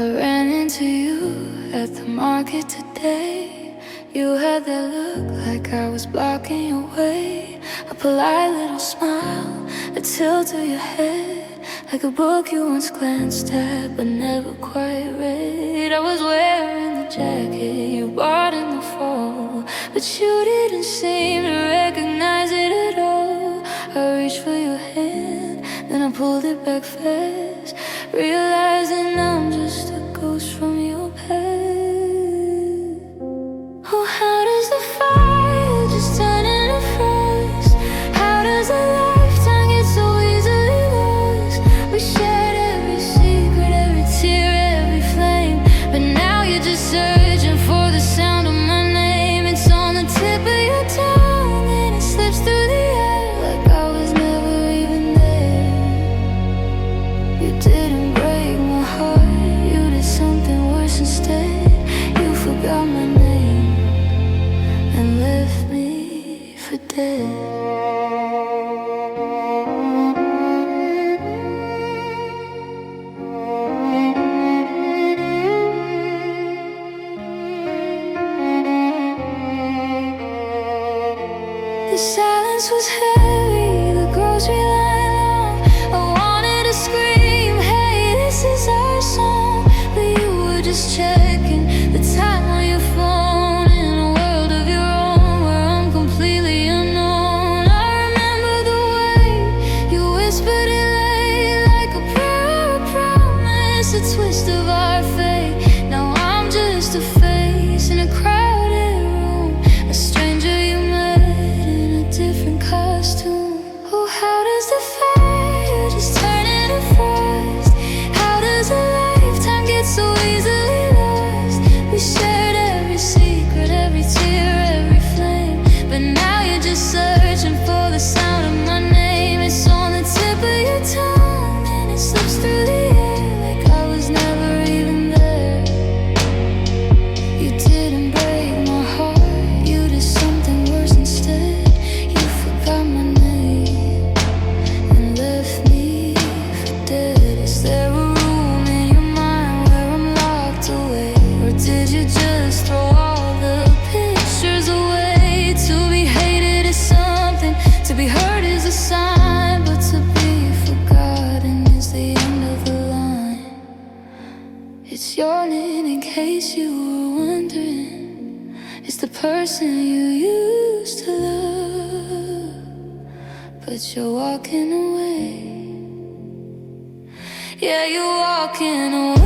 I ran into you at the market today. You had that look like I was blocking your way. A polite little smile, a tilt of your head, like a book you once glanced at but never quite read. I was wearing jacket you bought in the fall, but you didn't seem to recognize it at all. I reached for your hand, then I pulled it back fast, realizing I'm just a ghost from your past. Oh, how does the fire just turn into frost? How does a lifetime get so easily lost? We shared every secret, every tear, every flame, but now you're just searching for the sound of my name. It's on the tip of your tongue and it slips through the air like I was never even there. You didn't break my heart, you did something worse instead. You forgot my name and left me for dead. The silence was heavy, the grocery line long. I wanted to scream, hey, this is our song, but you were just checking the time on your phone in a world of your own where I'm completely unknown. I remember the way you whispered it late like a prayer or a promise, a twist of our fate. Now I'm just a face in a crowded room, a stranger you met in a different costume. Oh, how does the fire just turn into frost? How does a lifetime get so easily lost? We shared every secret, every tear, every flame, but now you're just searching for the sound of my name. It's on the tip of your tongue and it slips through the air like I was never even there. You didn't break my heart, you did something worse instead. You forgot my name and left me for dead. Is there a room in your mind where I'm locked away, or did you just throw all the pictures away? To be hated is something, to be heard is a sign, but to be forgotten is the end of the line. It's yawning in case you were wondering. It's the person you used to love, but you're walking away. Yeah, you're walking away.